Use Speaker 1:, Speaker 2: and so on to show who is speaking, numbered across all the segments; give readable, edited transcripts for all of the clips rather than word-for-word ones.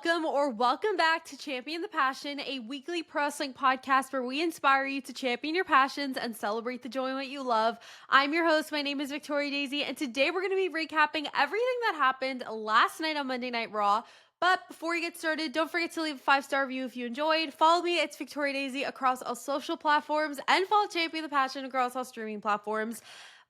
Speaker 1: welcome back to Champion the Passion, a weekly pro wrestling podcast where we inspire you to champion your passions and celebrate the joy in what you love. I'm your host. My name is Victoria Daisy, and today we're going to be recapping everything that happened last night on Monday Night Raw. But before we get started, don't forget to leave a 5-star review if you enjoyed. Follow me, it's Victoria Daisy, across all social platforms, and follow Champion the Passion across all streaming platforms.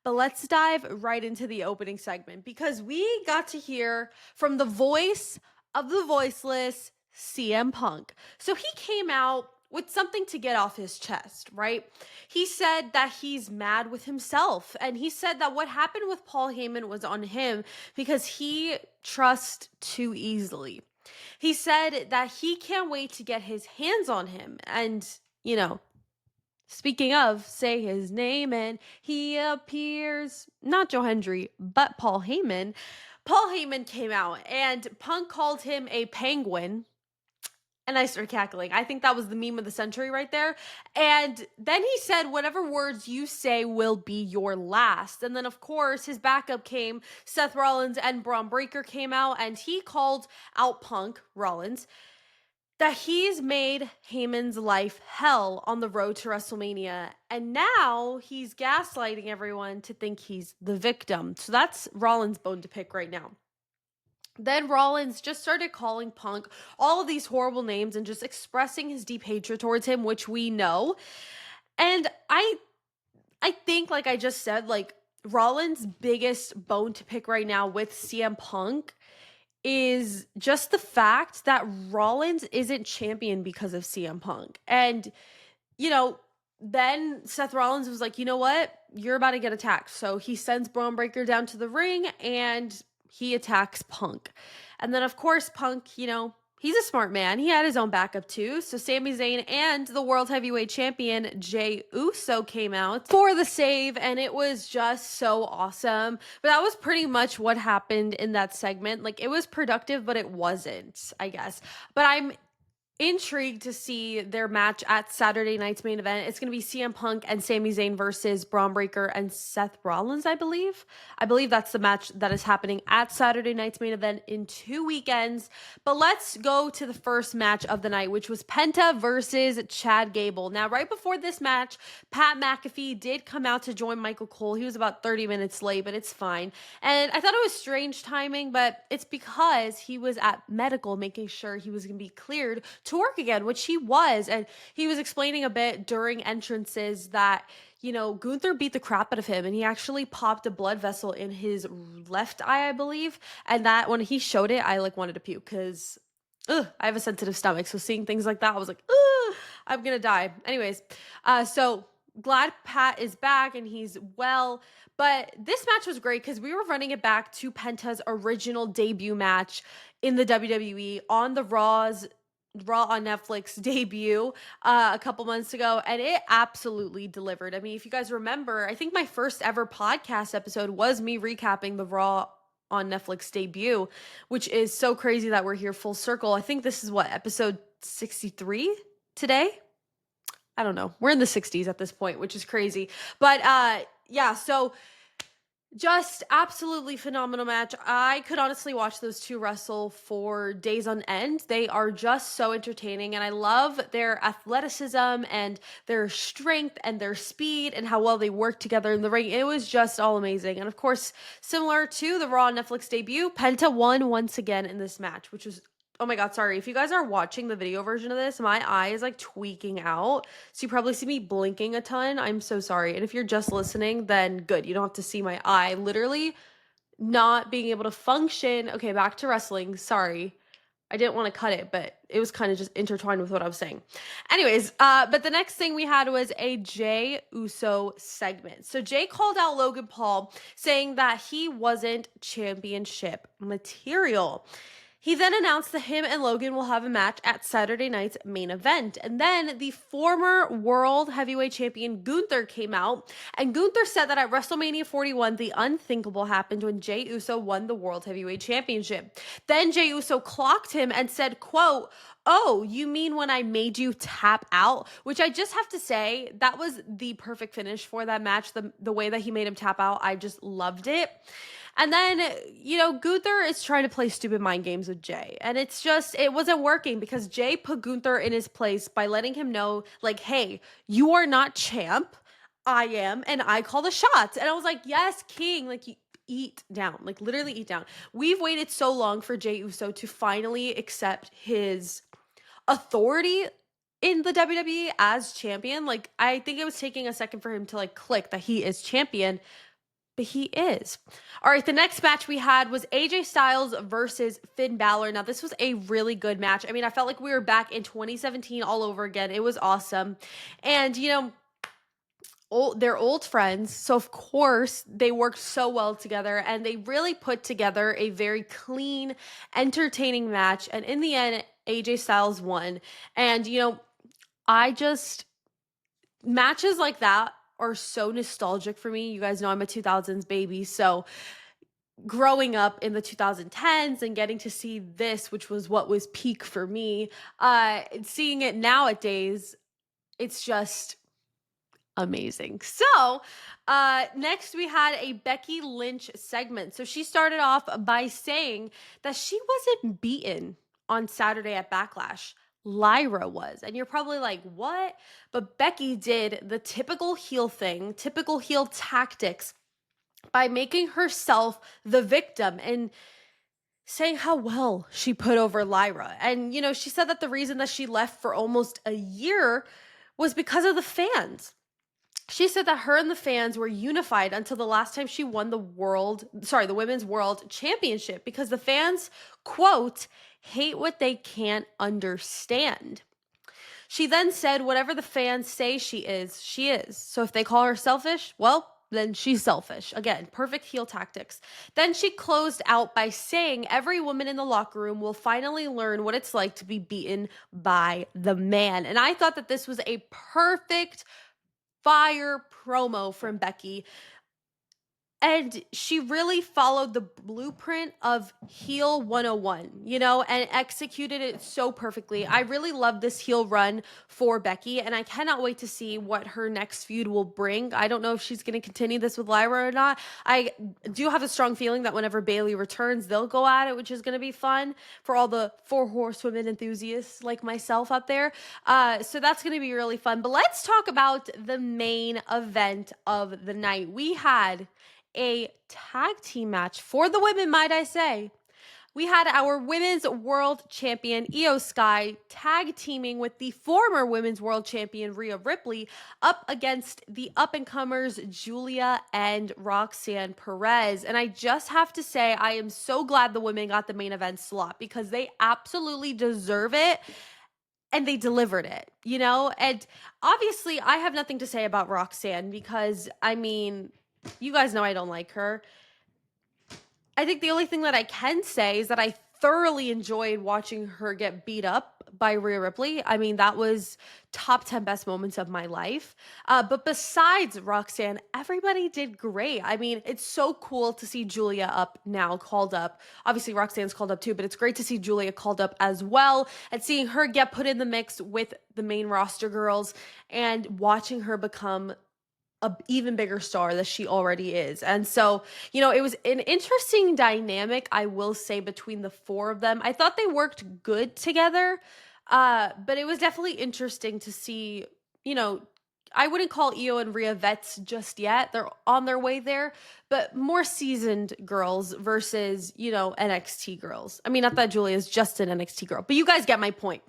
Speaker 1: But let's dive right into the opening segment because we got to hear from the voice of the voiceless, CM Punk. So he came out with something to get off his chest, right? He said that he's mad with himself. And he said that what happened with Paul Heyman was on him because he trusts too easily. He said that he can't wait to get his hands on him. And, speaking of, say his name and he appears, not Joe Hendry, but Paul Heyman. Paul Heyman came out and Punk called him a penguin. And I started cackling. I think that was the meme of the century right there. And then he said, whatever words you say will be your last. And then, of course, his backup came. Seth Rollins and Braun Breaker came out and he called out Punk, Rollins, that he's made Heyman's life hell on the road to WrestleMania. And now he's gaslighting everyone to think he's the victim. So that's Rollins' bone to pick right now. Then Rollins just started calling Punk all of these horrible names and just expressing his deep hatred towards him, which we know. And I think, like I just said, like Rollins' biggest bone to pick right now with CM Punk is just the fact that Rollins isn't champion because of CM Punk. And, then Seth Rollins was like, you know what? You're about to get attacked. So he sends Braun Breaker down to the ring and he attacks Punk. And then, of course, Punk, he's a smart man. He had his own backup too. So Sami Zayn and the World Heavyweight Champion Jey Uso came out for the save, and it was just so awesome. But that was pretty much what happened in that segment. Like, it was productive, but it wasn't, I guess. But I'm intrigued to see their match at Saturday night's main event. It's going to be CM Punk and Sami Zayn versus Braun Breaker and Seth Rollins, I believe. I believe that's the match that is happening at Saturday night's main event in 2 weekends. But let's go to the first match of the night, which was Penta versus Chad Gable. Now, right before this match, Pat McAfee did come out to join Michael Cole. He was about 30 minutes late, but it's fine. And I thought it was strange timing, but it's because he was at medical making sure he was going to be cleared to work again, which he was. And he was explaining a bit during entrances that, Gunther beat the crap out of him and he actually popped a blood vessel in his left eye, I believe. And that when he showed it, I wanted to puke because I have a sensitive stomach. So seeing things like that, I was like, I'm going to die. Anyways, so glad Pat is back and he's well. But this match was great because we were running it back to Penta's original debut match in the WWE on the Raw on Netflix debut a couple months ago, and it absolutely delivered. I mean, if you guys remember, I think my first ever podcast episode was me recapping the Raw on Netflix debut, which is so crazy that we're here full circle. I think this is episode 63 today? I don't know. We're in the 60s at this point, which is crazy. But yeah, so just absolutely phenomenal match. I could honestly watch those two wrestle for days on end. They are just so entertaining, and I love their athleticism and their strength and their speed and how well they work together in the ring. It was just all amazing. And of course, similar to the Raw Netflix debut, Penta won once again in this match, which was, oh my God, sorry. If you guys are watching the video version of this, my eye is tweaking out. So you probably see me blinking a ton. I'm so sorry. And if you're just listening, then good. You don't have to see my eye literally not being able to function. Okay, back to wrestling. Sorry. I didn't want to cut it, but it was kind of just intertwined with what I was saying. Anyways, but the next thing we had was a Jey Uso segment. So Jey called out Logan Paul saying that he wasn't championship material. He then announced that him and Logan will have a match at Saturday night's main event. And then the former World Heavyweight Champion Gunther came out, and Gunther said that at WrestleMania 41, the unthinkable happened when Jey Uso won the World Heavyweight Championship. Then Jey Uso clocked him and said, quote, "Oh, you mean when I made you tap out?" Which I just have to say, that was the perfect finish for that match. The way that he made him tap out, I just loved it. And then, Gunther is trying to play stupid mind games with Jay. And it wasn't working because Jay put Gunther in his place by letting him know, like, hey, you are not champ. I am, and I call the shots. And I was like, yes, king. Like, eat down. Like, literally eat down. We've waited so long for Jay Uso to finally accept his authority in the WWE as champion. Like, I think it was taking a second for him to like click that he is champion, but he is. All right, the next match we had was AJ Styles versus Finn Balor. Now, this was a really good match. I mean, I felt like we were back in 2017 all over again. It was awesome. And, they're old friends. So, of course, they worked so well together and they really put together a very clean, entertaining match. And in the end, AJ Styles won. And, I just, matches like that are so nostalgic for me. You guys know I'm a 2000s baby. So, growing up in the 2010s and getting to see this, which was what was peak for me, seeing it nowadays, it's just amazing. So, next we had a Becky Lynch segment. So she started off by saying that she wasn't beaten on Saturday at Backlash. Lyra was. And you're probably like, what? But Becky did the typical heel thing, typical heel tactics by making herself the victim and saying how well she put over Lyra. And, she said that the reason that she left for almost a year was because of the fans. She said that her and the fans were unified until the last time she won the women's world championship, because the fans, quote, hate what they can't understand. She then said, whatever the fans say she is, she is. So if they call her selfish, well, then she's selfish. Again, perfect heel tactics. Then she closed out by saying every woman in the locker room will finally learn what it's like to be beaten by the man. And I thought that this was a perfect fire promo from Becky. And she really followed the blueprint of heel 101, and executed it so perfectly. I really love this heel run for Becky, and I cannot wait to see what her next feud will bring. I don't know if she's going to continue this with Lyra or not. I do have a strong feeling that whenever Bayley returns, they'll go at it, which is going to be fun for all the four horsewomen enthusiasts like myself out there. So that's going to be really fun. But let's talk about the main event of the night. We had a tag team match for the women, might I say. We had our women's world champion, Io Sky, tag teaming with the former women's world champion, Rhea Ripley, up against the up-and-comers, Julia and Roxanne Perez. And I just have to say, I am so glad the women got the main event slot because they absolutely deserve it. And they delivered it, And obviously, I have nothing to say about Roxanne because, you guys know I don't like her. I think the only thing that I can say is that I thoroughly enjoyed watching her get beat up by Rhea Ripley. That was top 10 best moments of my life. But besides Roxanne, everybody did great. It's so cool to see Julia called up. Obviously, Roxanne's called up too, but it's great to see Julia called up as well and seeing her get put in the mix with the main roster girls and watching her become a even bigger star that she already is. And so, it was an interesting dynamic, I will say, between the four of them. I thought they worked good together, but it was definitely interesting to see, I wouldn't call Io and Rhea vets just yet. They're on their way there, but more seasoned girls versus, NXT girls. Not that Julia is just an NXT girl, but you guys get my point.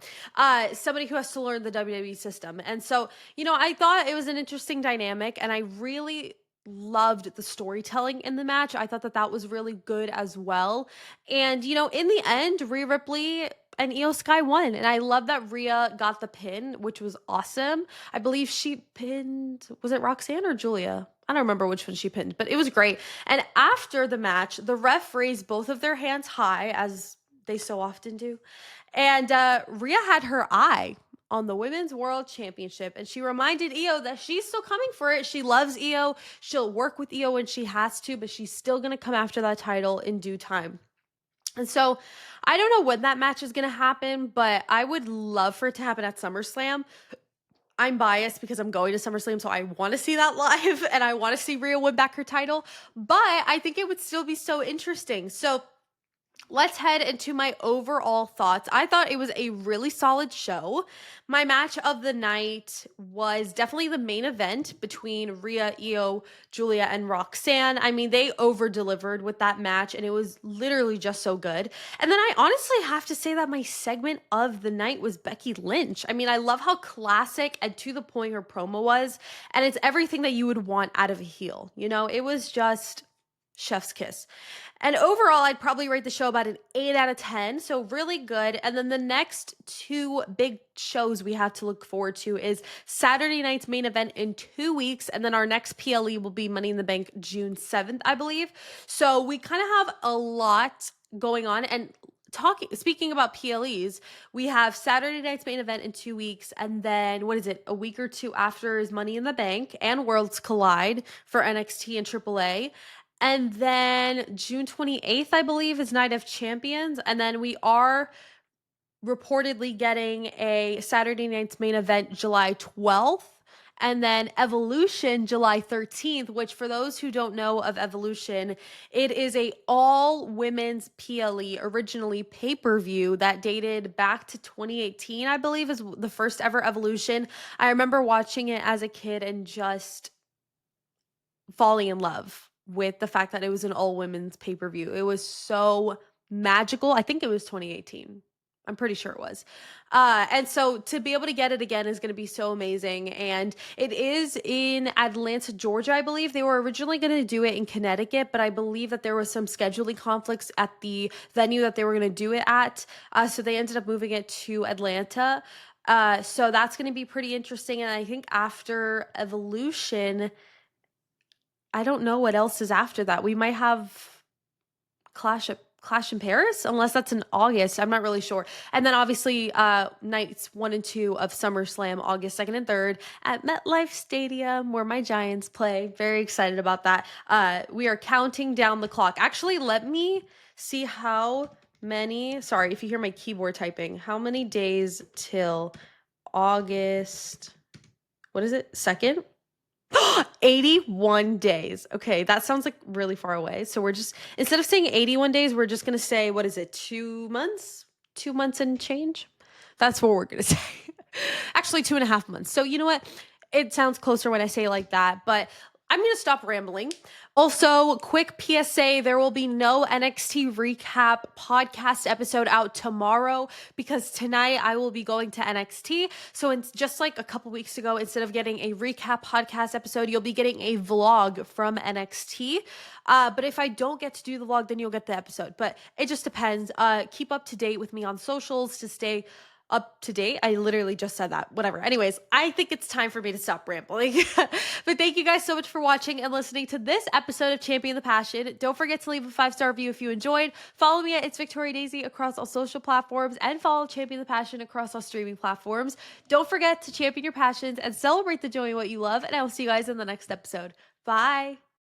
Speaker 1: Somebody who has to learn the WWE system. And so, I thought it was an interesting dynamic, and I really loved the storytelling in the match. I thought that was really good as well. And, in the end, Rhea Ripley and Io Sky won. And I love that Rhea got the pin, which was awesome. I believe she pinned, was it Roxanne or Julia? I don't remember which one she pinned, but it was great. And after the match, the ref raised both of their hands high, as they so often do. And Rhea had her eye on the Women's World Championship, and she reminded Io that she's still coming for it. She loves Io. She'll work with Io when she has to, but she's still going to come after that title in due time. And so I don't know when that match is going to happen, but I would love for it to happen at SummerSlam. I'm biased because I'm going to SummerSlam, so I want to see that live and I want to see Rhea win back her title, but I think it would still be so interesting. So let's head into my overall thoughts. I thought it was a really solid show. My match of the night was definitely the main event between Rhea, Io, Julia, and Roxanne. I mean, they over delivered with that match, and it was literally just so good. And then I honestly have to say that my segment of the night was Becky Lynch. I mean, I love how classic and to the point her promo was, and it's everything that you would want out of a heel. You know, it was just chef's kiss. And overall, I'd probably rate the show about an 8 out of 10. So really good. And then the next two big shows we have to look forward to is Saturday night's main event in 2 weeks. And then our next PLE will be Money in the Bank June 7th, I believe. So we kind of have a lot going on. And speaking about PLEs, we have Saturday night's main event in 2 weeks, and then what is it? A week or two after is Money in the Bank and Worlds Collide for NXT and AAA. And then June 28th, I believe, is Night of Champions. And then we are reportedly getting a Saturday night's main event July 12th. And then Evolution July 13th, which for those who don't know of Evolution, it is a all women's PLE, originally pay-per-view that dated back to 2018, I believe is the first ever Evolution. I remember watching it as a kid and just falling in love with the fact that it was an all women's pay-per-view. It was so magical. I think it was 2018. I'm pretty sure it was. And so to be able to get it again is going to be so amazing. And it is in Atlanta, Georgia, I believe. They were originally going to do it in Connecticut, but I believe that there was some scheduling conflicts at the venue that they were going to do it at. So they ended up moving it to Atlanta. So that's going to be pretty interesting. And I think after Evolution, I don't know what else is after that. We might have Clash in Paris, unless that's in August. I'm not really sure. And then obviously nights 1 and 2 of SummerSlam, August 2nd and 3rd at MetLife Stadium, where my Giants play. Very excited about that. We are counting down the clock. Actually, let me see how many, sorry if you hear my keyboard typing, how many days till August, what is it, 2nd? 81 days. Okay, that sounds like really far away. So we're just, instead of saying 81 days, we're just going to say, what is it, 2 months? 2 months and change? That's what we're going to say. Actually, 2.5 months. So you know what? It sounds closer when I say it like that, but I'm going to stop rambling. Also, quick PSA, there will be no NXT recap podcast episode out tomorrow because tonight I will be going to NXT. So it's just like a couple weeks ago, instead of getting a recap podcast episode, you'll be getting a vlog from NXT. But if I don't get to do the vlog, then you'll get the episode. But it just depends. Keep up to date with me on socials to stay up to date. I literally just said that. Whatever. Anyways, I think it's time for me to stop rambling. But thank you guys so much for watching and listening to this episode of Champion the Passion. Don't forget to leave a 5-star review if you enjoyed. Follow me at It's Victoria Daisy across all social platforms and follow Champion the Passion across all streaming platforms. Don't forget to champion your passions and celebrate the joy in what you love. And I will see you guys in the next episode. Bye.